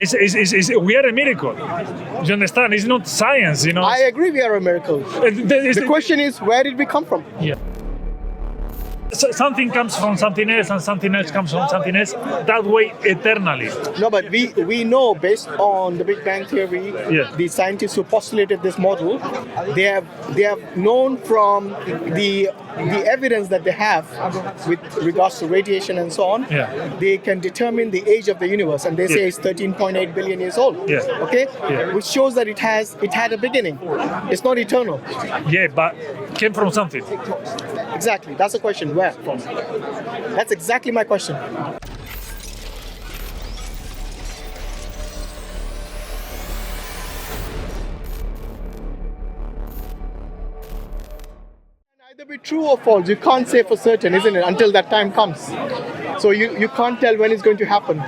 We are a miracle. You understand? It's not science, you know. I agree we are a miracle. The question is, where did we come from? Yeah. So something comes from something else, and something else comes from something else. That way, eternally. No, but we know based on the Big Bang Theory, the scientists who postulated this model, they have known from the evidence that they have with regards to radiation and so on. They can determine the age of the universe, and they say it's 13.8 billion years old. Okay, which shows that it had a beginning. It's not eternal. Yeah, but came from something. Exactly. That's the question. Where from? That's exactly my question. Either be true or false. You can't say for certain, isn't it? Until that time comes. So you can't tell when it's going to happen.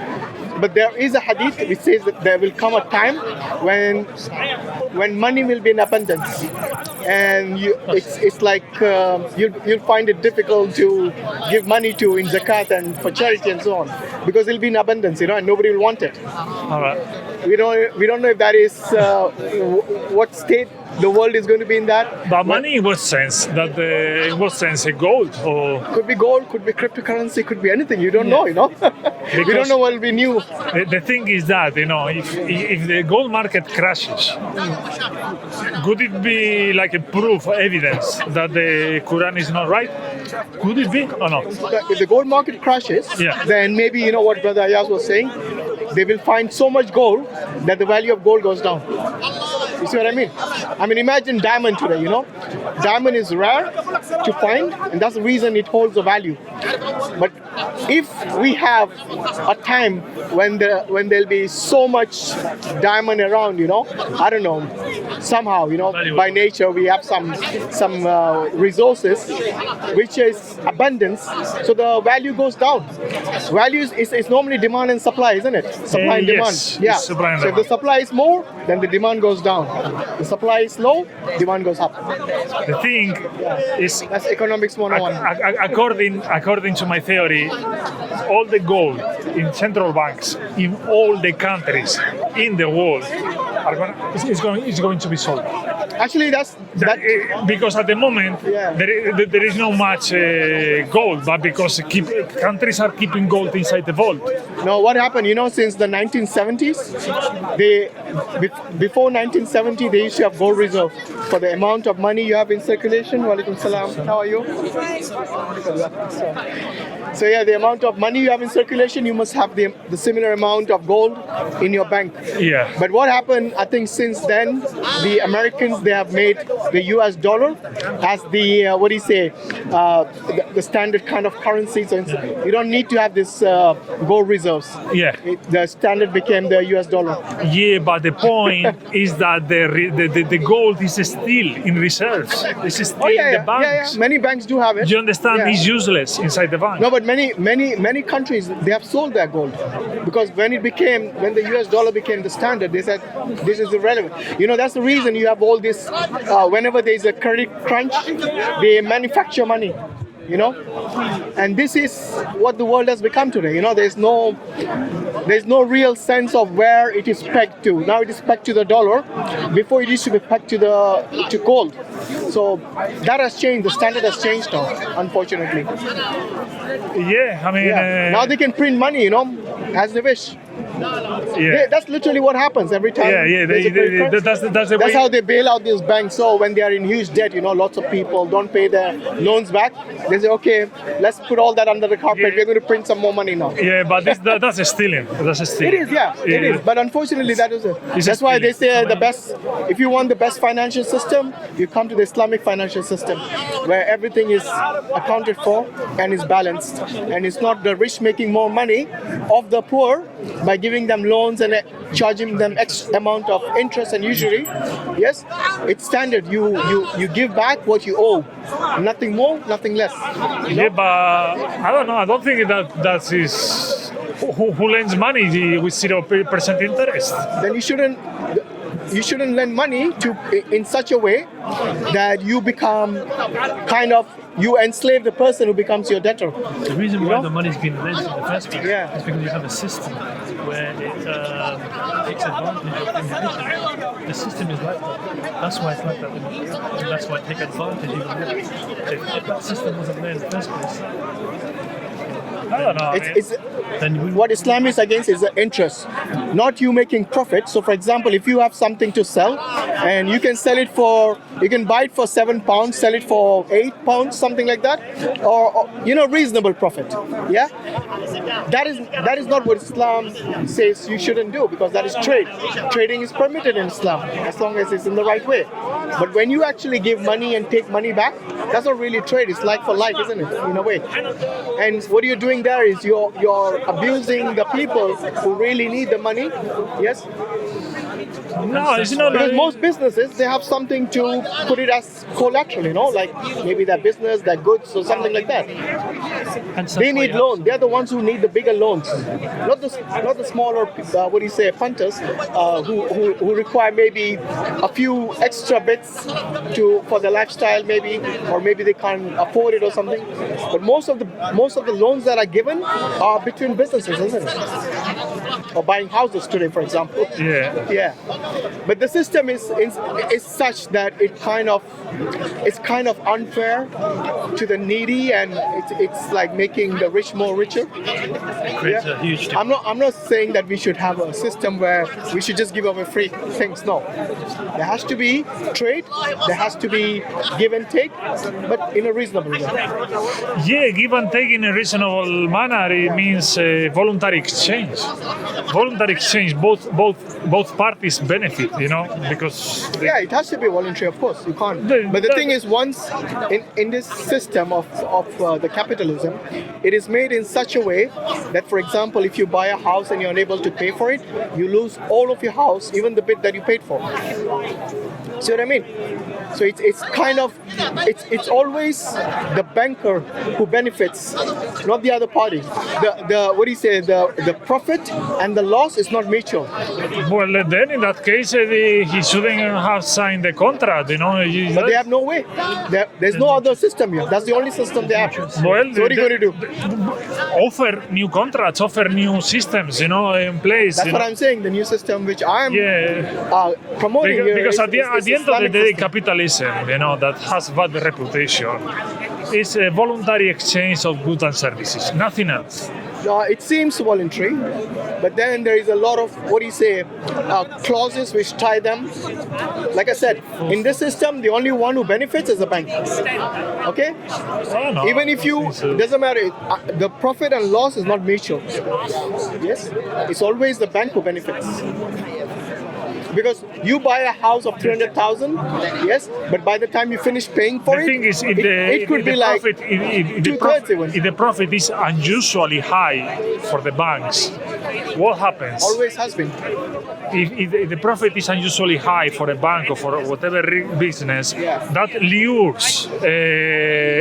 But there is a hadith which says that there will come a time when money will be in abundance, and it's like you'll find it difficult to give money to in zakat and for charity and so on, because it'll be in abundance, and nobody will want it. All right. We don't know if that is what state the world is going to be in that. But money in what sense? In what sense? Gold or could be gold, could be cryptocurrency, could be anything. You don't know, We don't know what will be new. The thing is that if the gold market crashes, could it be like a proof, evidence that the Quran is not right? Could it be or not? If the gold market crashes, then maybe what Brother Ayaz was saying, they will find so much gold that the value of gold goes down. You see what I mean? I mean, imagine diamond today, Diamond is rare to find, and that's the reason it holds a value. But if we have a time when there'll be so much diamond around, I don't know, somehow, by nature we have some resources, which is abundance, so the value goes down. Value is normally demand and supply, isn't it? Supply and demand. Yeah. So if the supply is more, then the demand goes down. The supply is low, demand goes up. The thing is, that's economics 101. According to my theory, all the gold in central banks in all the countries in the world is going to be sold. Actually, because at the moment there is not much gold, but because countries are keeping gold inside the vault. No, what happened? Since the 1970s, before 1970, they used to have gold reserve for the amount of money you have in circulation. Walaikum salam. How are you? So the amount of money you have in circulation, you must have the similar amount of gold in your bank. Yeah. But what happened? I think since then, the Americans, they have made the US dollar as the the standard kind of currency. So you don't need to have this gold reserves. Yeah. The standard became the US dollar. Yeah, but the point is that the gold is still in reserves. It's still in the banks. Yeah. Many banks do have it. You understand? It's useless inside the bank. No, but many countries, they have sold their gold, because when the US dollar became the standard, they said this is irrelevant. That's the reason you have all this. Whenever there is a credit crunch, they manufacture money. And this is what the world has become today. There's no real sense of where it is pegged to. Now it is pegged to the dollar. Before it used to be pegged to gold. So that has changed. The standard has changed now, unfortunately. Yeah, I mean. Now they can print money, as they wish. That's literally what happens every time. That's how they bail out these banks. So when they are in huge debt, lots of people don't pay their loans back. They say, okay, let's put all that under the carpet. We're going to print some more money now. Yeah, but that's a stealing. That's a stealing. It is, it is. But unfortunately, that is it. That's why they say the best. If you want the best financial system, you come to the Islamic financial system, where everything is accounted for and is balanced, and it's not the rich making more money of the poor by giving them loans and charging them X amount of interest and usury. Yes, it's standard. You give back what you owe, nothing more, nothing less. Yeah, but I don't know. I don't think that is who lends money with 0% interest. Then you shouldn't lend money in such a way that you become you enslave the person who becomes your debtor. The reason why the money's been lent in the first place is because you have a system where it takes advantage of individuals. The system is like that. That's why it's like that. And that's why I take advantage even more. If that system wasn't there in the first place, I don't know. then What Islam is against is the interest, not you making profit. So, for example, if you have something to sell, and you can sell it for, you can buy it for £7, sell it for £8, something like that, or reasonable profit. Yeah, that is not what Islam says you shouldn't do, because that is trade. Trading is permitted in Islam as long as it's in the right way. But when you actually give money and take money back, that's not really trade. It's like for like, isn't it? In a way. And what you're doing there is you're abusing the people who really need the money. Yes. No, it's not. Because most businesses, they have something to put it as collateral, like maybe their business, their goods, or something like that. They need loans. They're the ones who need the bigger loans, not the smaller, punters who require maybe a few extra bits for their lifestyle, maybe, or maybe they can't afford it or something. But most of the loans that are given are between businesses, isn't it? Or buying houses today, for example. Yeah. But the system is such that it's kind of unfair to the needy, and it's like making the rich more richer. creates a huge difference. I'm not saying that we should have a system where we should just give away free things. No, there has to be trade. There has to be give and take, but in a reasonable way. Yeah, give and take in a reasonable manner. It means voluntary exchange. Voluntary exchange. Both parties benefit. Because it has to be voluntary, of course. You can't. But the thing is, once in this system of the capitalism, it is made in such a way that, for example, if you buy a house and you're unable to pay for it, you lose all of your house, even the bit that you paid for. See what I mean? So it's kind of it's always the banker who benefits, not the other party. The profit and the loss is not mutual. Well, then in that case, he shouldn't have signed the contract. But they have no way. There's no other system here. That's the only system they have. Well, so what are you going to do? Offer new contracts, offer new systems, in place. That's what I'm saying. The new system, which I'm promoting because at the end of the day, system. capitalism, that has bad reputation, is a voluntary exchange of goods and services, nothing else. It seems voluntary, but then there is a lot of clauses which tie them. Like I said, in this system, the only one who benefits is the bank. Okay? Oh, no, even if doesn't matter. The profit and loss is not mutual. Yes, it's always the bank who benefits. Because you buy a house of 300,000, yes, but by the time you finish paying for the it, thing is, it could be like two-thirds even. If the profit is unusually high for the banks, what happens? Always has been. If the profit is unusually high for a bank or for whatever business, that lures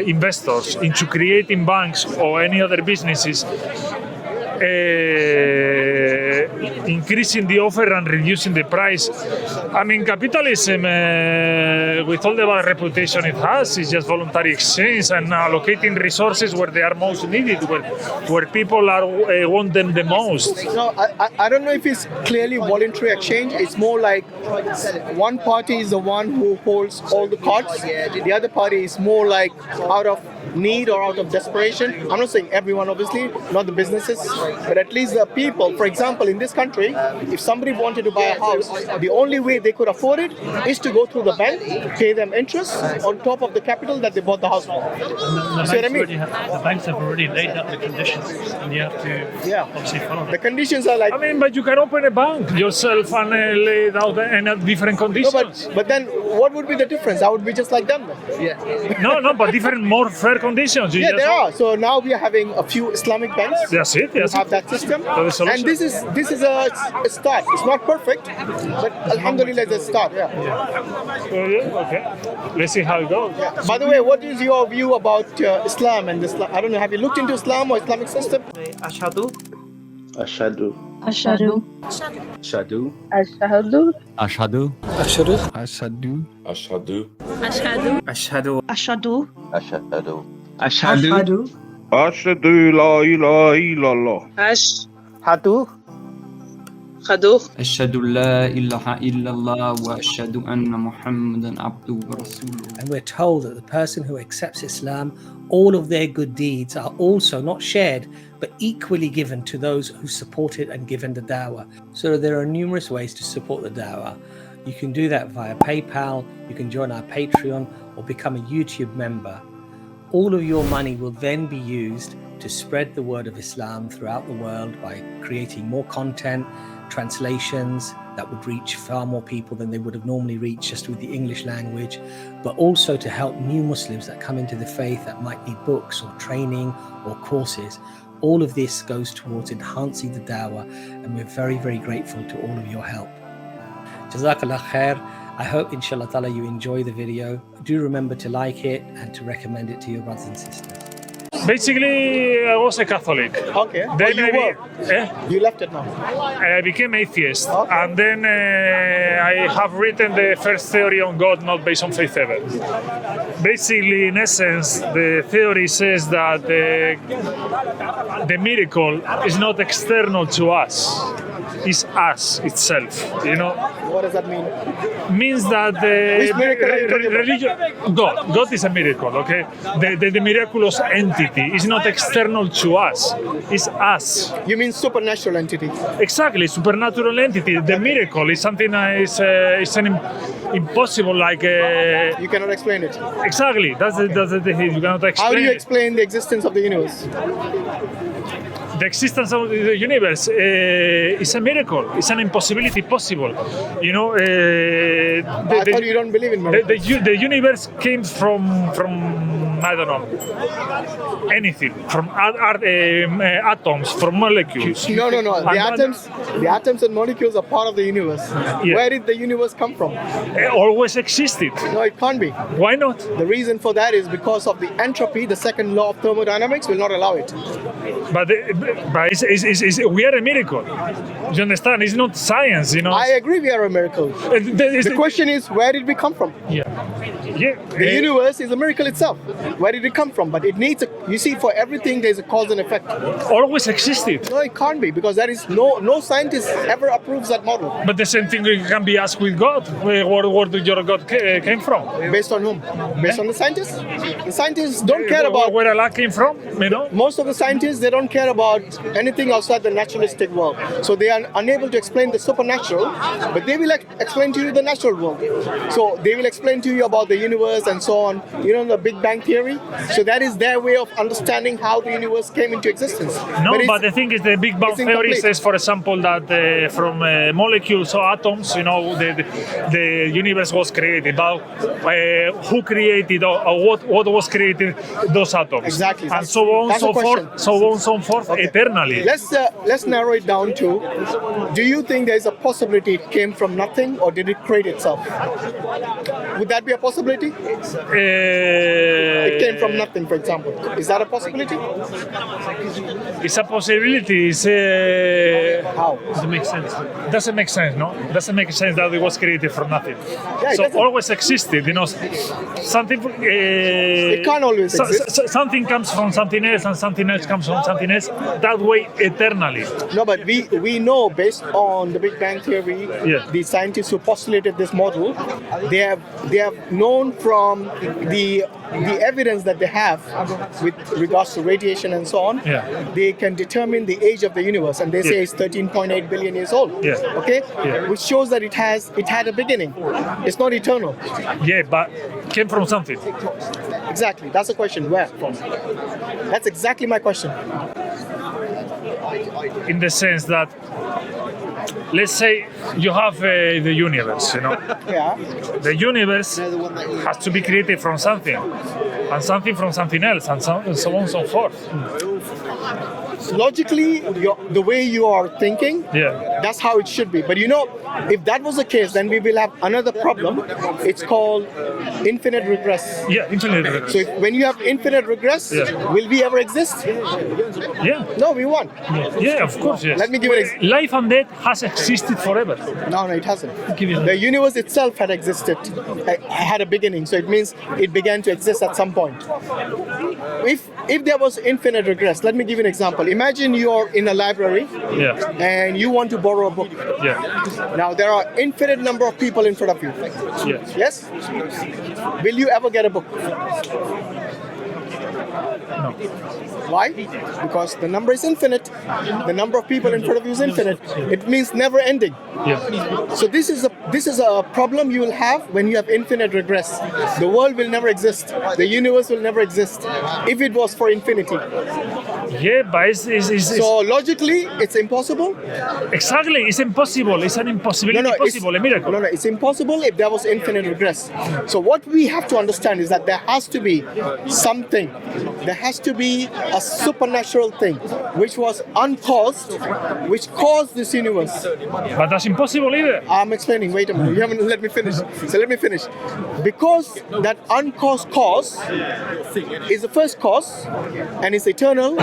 investors into creating banks or any other businesses, increasing the offer and reducing the price. I mean, capitalism, with all the bad reputation it has, is just voluntary exchange and allocating resources where they are most needed, where people want them the most. No, I don't know if it's clearly voluntary exchange. It's more like one party is the one who holds all the cards. The other party is more like out of need or out of desperation. I'm not saying everyone, obviously, not the businesses, but at least the people. For example, in this country, if somebody wanted to buy a house, the only way they could afford it is to go through the bank, pay them interest on top of the capital that they bought the house for. See what I mean? The banks have already laid out the conditions, and you have to obviously follow them. The conditions are like... I mean, but you can open a bank yourself and lay out different conditions. No, but then what would be the difference? I would be just like them then. Yeah. No, but different, more fair conditions. There are. So now we are having a few Islamic banks. That's it. Who have that system. And this is a start. It's not perfect, but alhamdulillah, it's a start. Okay. Let's see how it goes. By the way, what is your view about Islam and Islam? I don't know. Have you looked into Islam or Islamic system? Ashhadu. Ashhadu. Ashhadu. Ashhadu. Ashhadu. Ashhadu. Ashhadu. Ashhadu. Ashhadu. Ashhadu. Ashhadu. Ashhadu. Ashhadu. Ashhadu. Ashhadu la ilaha illallah. Ashhadu. خدوه. أشهد أن لا إله إلا الله وأشهد أن محمدا عبده ورسوله. And we're told that the person who accepts Islam, all of their good deeds are also not shared, but equally given to those who support it and given the dawah. So there are numerous ways to support the dawah. You can do that via PayPal, you can join our Patreon, or become a YouTube member. All of your money will then be used to spread the word of Islam throughout the world by creating more content, translations that would reach far more people than they would have normally reached just with the English language, but also to help new Muslims that come into the faith that might need books or training or courses. All of this goes towards enhancing the dawah, and we're very, very grateful to all of your help. Jazakallah khair. I hope inshallah ta'ala you enjoy the video. Do remember to like it and to recommend it to your brothers and sisters. Basically, I was a Catholic. Okay. Then you were. You left it now. I became atheist, Okay. and then I have written the first theory on God, not based on faith ever. Basically, in essence, the theory says that the miracle is not external to us; it's us itself. You know, What does that mean? means that Which miracle are you talking about? religion, God is a miracle. Okay, the miraculous entity is not external to us; it's us. You mean supernatural entity? Exactly, supernatural entity. The miracle is something that is an impossible, like. You cannot explain it. Exactly, that's the thing. You cannot explain. How do you it. explain the existence of the universe? The existence of the universe is a miracle. It's an impossibility possible. You know, I thought you don't believe in miracles. the universe came from I don't know anything, from atoms, from molecules. No. And The atoms and molecules are part of the universe. Yeah. Where did the universe come from? It always existed. No, it can't be. Why not? The reason for that is because of the entropy. The second law of thermodynamics will not allow it. But we are a miracle. You understand? It's not science, you know. I agree we are a miracle. The question is, where did we come from? Yeah. The universe is a miracle itself. Where did it come from? But it needs you see, for everything there's a cause and effect. Always existed. No, it can't be, because there is no scientist ever approves that model. But the same thing can be asked with God. Where did your God came from? Based on whom? Based on the scientists? The scientists don't care about where Allah came from, you know. most of the scientists. They don't care about anything outside the naturalistic world. So they are unable to explain the supernatural, but they will explain to you the natural world. So they will explain to you about the universe and so on. You know, the Big Bang Theory. So that is their way of understanding how the universe came into existence. No, but the thing is, the Big Bang Theory incomplete. says, for example, that from molecules or atoms, you know, the universe was created. But who created or what was created those atoms? Exactly. And so on, so forth, Okay. eternally. Let's narrow it down to: do you think there is a possibility it came from nothing, or did it create itself? Would that be a possibility? It came from nothing, for example. Is that a possibility? It's a possibility. It's, How? Doesn't make sense. doesn't make sense, no? Doesn't make sense that it was created from nothing. Yeah, it So doesn't. always existed, you know. Something. It can't always exist. Something comes from something else, and something else comes from something else. That way, eternally. No, but we know, based on the Big Bang Theory, Yeah. the scientists who postulated this model, they have known from the evidence that they have with regards to radiation and so on. Yeah. They can determine the age of the universe, and they say Yeah. it's 13.8 billion years old. Yeah. Okay. Yeah. Which shows that it had a beginning. It's not eternal. Yeah, but came from something. Exactly. That's the question. Where from? That's exactly my question. In the sense that, let's say you have the universe, you know. Yeah. The universe has to be created from something, and something from something else, and so on and so forth. Logically, the way you are thinking, Yeah. that's how it should be. But you know, if that was the case, then we will have another problem. It's called infinite regress. Yeah, infinite regress. So when you have infinite regress, Yeah. will we ever exist? Yeah. No, we won't. Yeah, of course, yes. Let me give it Life and death has existed forever. No, it hasn't. Give you- The universe itself had existed, had a beginning. So it means it began to exist at some point. If there was infinite regress, let me give you an example. Imagine you're in a library Yeah. and you want to borrow a book. Yeah. Now there are infinite number of people in front of you. Yes. Yes? Will you ever get a book? No. Why? Because the number is infinite. The number of people in front of you is infinite. It means never ending. Yeah. So this is a problem you will have when you have infinite regress. The world will never exist. The universe will never exist if it was for infinity. Yeah, but it's So logically, it's impossible. exactly, it's impossible. It's an impossibility possible, a miracle. No, it's impossible if there was infinite regress. So what we have to understand is that there has to be something. There has to be a supernatural thing which was uncaused, which caused this universe. But that's impossible either. I'm explaining. Wait a minute. You haven't let me finish. So let me finish. Because that uncaused cause is the first cause and it's eternal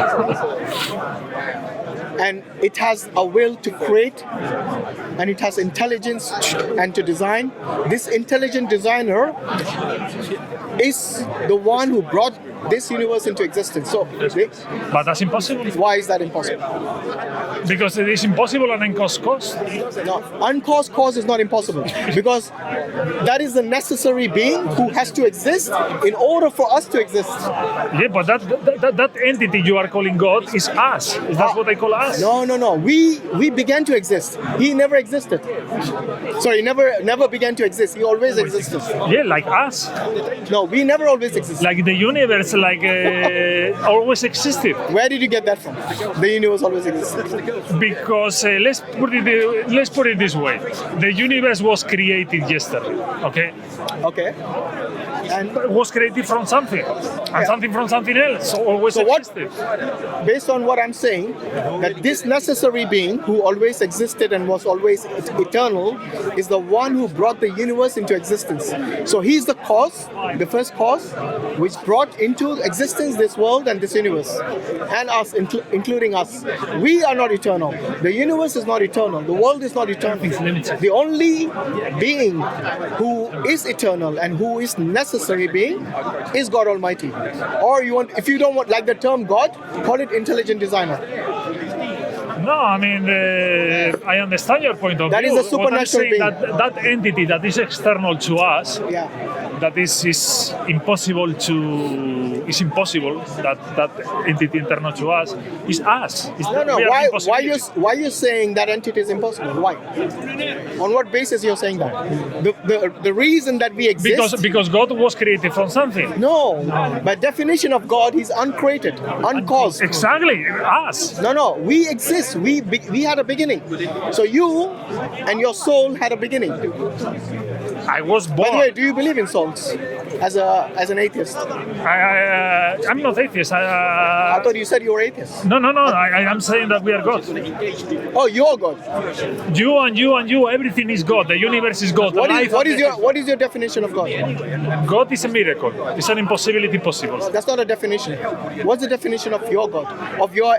and it has a will to create and it has intelligence and to design. This intelligent designer is the one who brought this universe into existence. So, But that's impossible. why is that impossible? Because it is impossible and uncaused cause. No, uncaused cause is not impossible because that is the necessary being who has to exist in order for us to exist. Yeah, but that entity you are calling God is us. Is that what they call us? No. We began to exist. He never existed. Sorry, never began to exist. He always existed. Yeah, like us. No, we never always existed. Like the universe, always existed. Where did you get that from? The universe always existed. Because let's put it this way: the universe was created yesterday. Okay. Okay. And It was created from something, and something from something else. So always So what- existed. based on what I'm saying, that this necessary being who always existed and was always eternal is the one who brought the universe into existence. So he's the cause, the first cause, which brought into existence this world and this universe, and us, including us. We are not eternal. The universe is not eternal. The world is not eternal. The only being who is eternal and who is necessary being is God Almighty. Or if you don't want, like the term God, call it intelligent designer. No, I mean, I understand your point of That view. is a What I'm supernatural saying, being. that entity that is external to us, Yeah. that is impossible that entity internal to us is us. It's No. we are Why impossibility. you saying that entity is impossible? Why? On what basis you're saying that? The reason that we exist. Because God was created from something. No. By definition of God, He's uncreated, uncaused. Exactly, us. No. We exist. We had a beginning. So you and your soul had a beginning. I was By born. the way, do you believe in souls? As an atheist? I'm not atheist. I thought you said you were atheist. No. I'm saying that we are God. Oh, you're God. You, everything is God. The universe is God. What is your definition of God? God is a miracle. It's an impossibility possible. That's not a definition. What's the definition of your God? Of your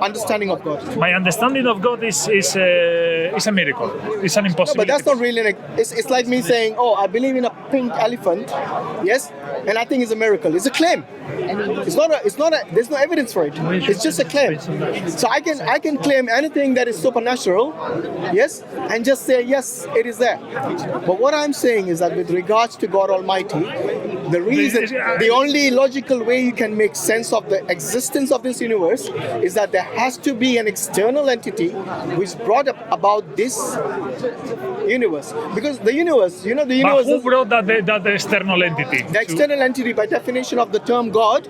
understanding of God? My understanding of God is a miracle. It's an impossibility. But that's not really. It's like me saying, "Oh, I believe in a pink elephant." Yes, and I think it's a miracle. It's a claim. It's not. There's no evidence for it. It's just a claim. So I can claim anything that is supernatural, yes, and just say yes, it is there. But what I'm saying is that with regards to God Almighty, the only logical way you can make sense of the existence of this universe is that there has to be an external entity which brought about this universe. Because the universe, the universe. But who brought that external entity? The external entity, by definition of the term God,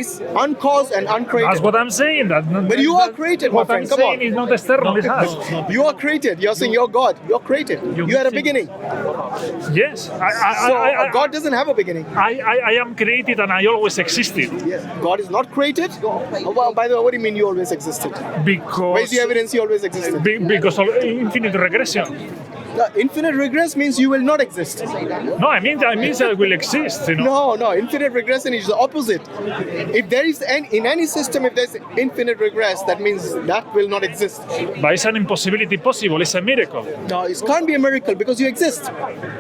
is uncaused and uncreated. That's what I'm saying. But you are created, my What friend. I'm Come saying on. is not external. It's us. You are created. You're saying you're God. You're created. You had a beginning. Yes. God doesn't have a beginning. I am created and I always existed. Yes. God is not created. Oh, well, by the way, what do you mean you always existed? Where's Because the evidence you always existed? because of infinite regression. Infinite regress means you will not exist. No, I mean that it will exist. You know? No, infinite regression is the opposite. If there is in any system, if there's infinite regress, that means that will not exist. But it's an impossibility possible. It's a miracle. No, it can't be a miracle because you exist.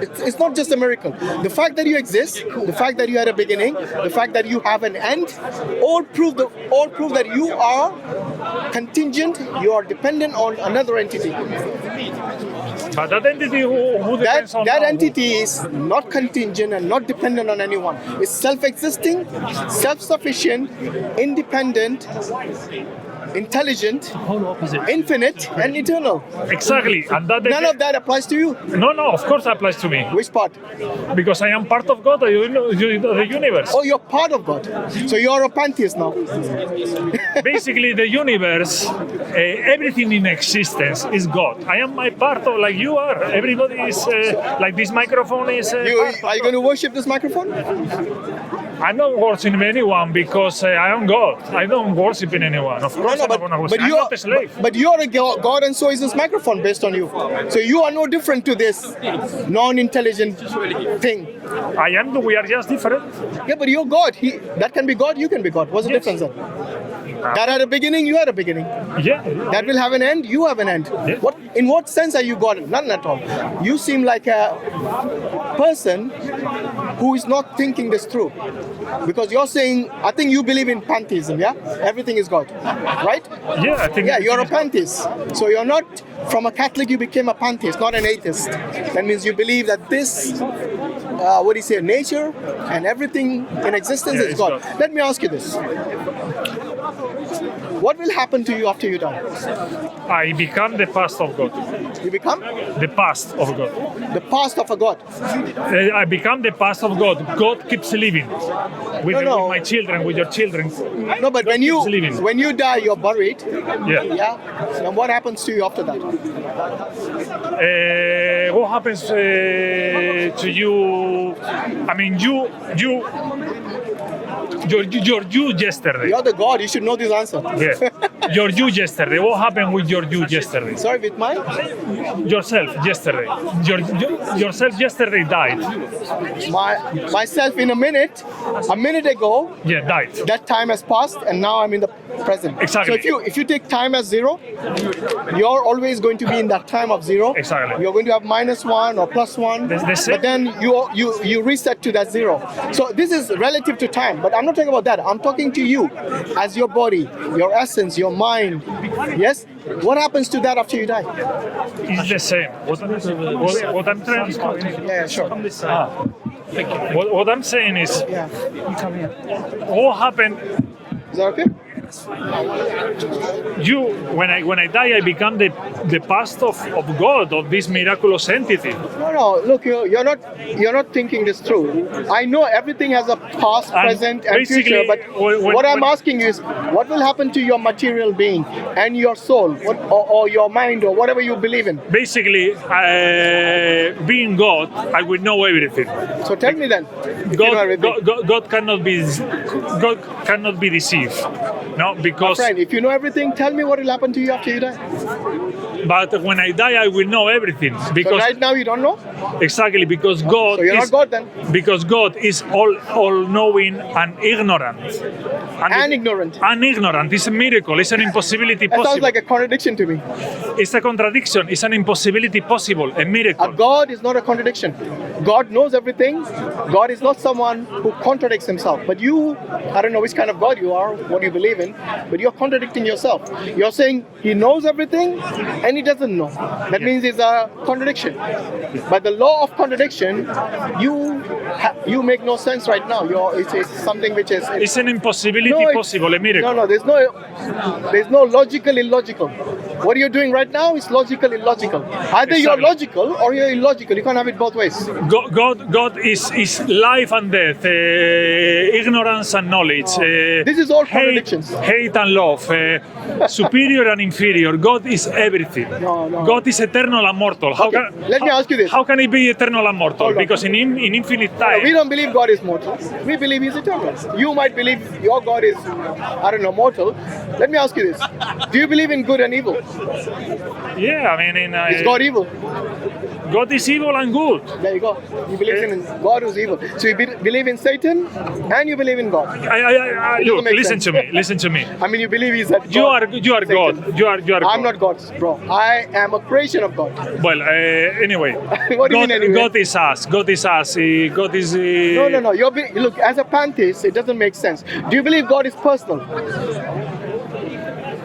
It's not just a miracle. The fact that you exist, the fact that you had a beginning, the fact that you have an end, all prove that you are contingent. You are dependent on another entity. But that entity who depends on that entity is not contingent and not dependent on anyone. It's self-existing, self-sufficient, independent, intelligent, infinite, and eternal. Exactly. And that None of that applies to you. No, of course it applies to me. Which part? Because I am part of God, the universe. Oh, you're part of God. So you're a pantheist now. Basically, the universe, everything in existence is God. I am my part of, like you are. Everybody is, like this microphone is... Are you going to worship this microphone? I'm not worshiping anyone because I am God. I don't worship anyone. Of course, I'm not a slave. But you're a God, and so is this microphone based on you. So you are no different to this non-intelligent thing. We are just different. Yeah, but you're God. That can be God, you can be God. What's the difference then? That had a beginning, you had a beginning. Yeah. That will have an end, you have an end. Yeah. In what sense are you God? None at all. You seem like a person who is not thinking this through. Because you're saying, I think you believe in pantheism, yeah? Everything is God, right? Yeah, I think. Yeah, you're a pantheist. So you're not, from a Catholic, you became a pantheist, not an atheist. That means you believe that this, nature and everything in existence is God. Let me ask you this. What will happen to you after you die? I become the past of God. You become? The past of God. The past of a God. I become the past of God. God keeps living with my children, with your children. No, but when you die, you're buried. Yeah. Yeah. And what happens to you after that? What happens to you? I mean, you're you yesterday. You're the God. You should know this answer. Yeah. You're you yesterday. What happened with your you yesterday? Sorry, with mine? Yourself yesterday. Yourself yesterday died. Myself in a minute ago. Yeah, died. That time has passed, and now I'm in the present. Exactly. So if you take time as zero, you're always going to be in that time of zero. Exactly. You're going to have -1 or +1. But then you reset to that zero. So this is relative to time. But I'm not talking about that. I'm talking to you as your body, your essence, your mind. Yes? What happens to that after you die? It's the same. What I'm trying to... Yeah, sure. What I'm saying is, what happened... Is that okay? When I die, I become the past of God, of this miraculous entity. No. Look, you're not thinking this through. I know everything has a past, present, and future. But what I'm asking you is, what will happen to your material being and your soul, or your mind, or whatever you believe in? Basically, being God, I will know everything. So tell me then. God cannot be deceived. No, because... My friend, if you know everything, tell me what will happen to you after you die. But when I die, I will know everything. Because so right now you don't know? Exactly, because God so you're not God then? Because God is all-knowing and ignorant. And ignorant. And ignorant. It's a miracle. It's an impossibility possible. That sounds like a contradiction to me. It's a contradiction. It's an impossibility possible. A miracle. God is not a contradiction. God knows everything. God is not someone who contradicts himself. But you, I don't know which kind of God you are, what you believe in, but you're contradicting yourself. You're saying he knows everything and he doesn't know. That means it's a contradiction. By the law of contradiction, you make no sense right now. It's something which is... It's an impossibility possible, a miracle. No, there's no logical illogical. What you're doing right now is logical illogical. Either you're logical or you're illogical. You can't have it both ways. God is life and death, ignorance and knowledge. This is all contradictions. Hate and love, superior and inferior. God is everything. No. God is eternal and mortal. Let me ask you this. How can he be eternal and mortal? Because in infinite time... We don't believe God is mortal. We believe he's eternal. You might believe your God is, mortal. Let me ask you this. Do you believe in good and evil? Yeah, I mean... Is God evil? God is evil and good. There you go. You believe in God who's evil. So you believe in Satan and you believe in God. Look, make listen sense. to me. Listen to me. I mean, you believe he's that You are Satan. God. You are God. I'm not God, bro. I am a creation of God. Well, anyway. What do you God, mean anyway? God is us. God is us. God is. No. Look, as a pantheist, it doesn't make sense. Do you believe God is personal?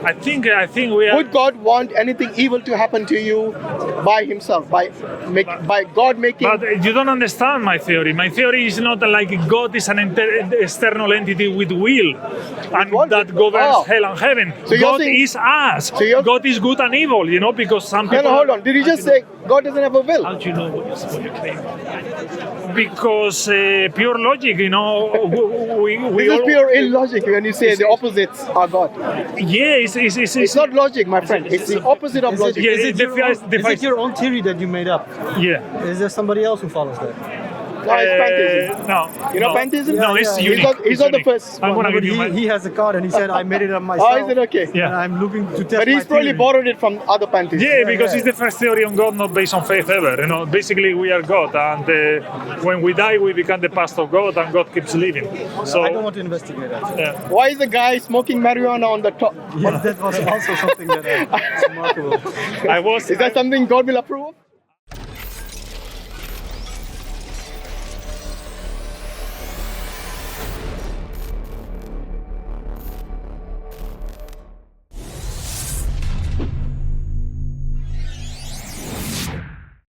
I think we are. Would God want anything evil to happen to you by himself, by God making? But you don't understand my theory. My theory is not like God is an external entity with will and what? that governs Oh. hell and heaven. So you're God saying- is us. So you're- God is good and evil, because some people. No, hold on. Did you just say God doesn't have a will? How do you know what you're claiming? Because pure logic, we This is all- pure illogic when you say the opposites are God. Yeah, It's not logic, my friend. It's the opposite of logic. Yeah, Is it the your own theory that you made up? Yeah. Is there somebody else who follows that? No, it's pantheism. No. You know no. pantheism? No, it's Yeah, unique. He's not It's the unique. first I'm one. gonna But give you my. he has a card and he said, I made it up myself. Oh, is it okay? Yeah. And I'm looking to test But he's my probably theory. borrowed it from other pantheists. Yeah, because it's the first theory on God not based on faith ever. Basically we are God, and when we die, we become the past of God, and God keeps living. So I don't want to investigate that. yeah. Why is the guy smoking marijuana on the top? Yeah, that was also something that is remarkable. I was. Is that something God will approve of?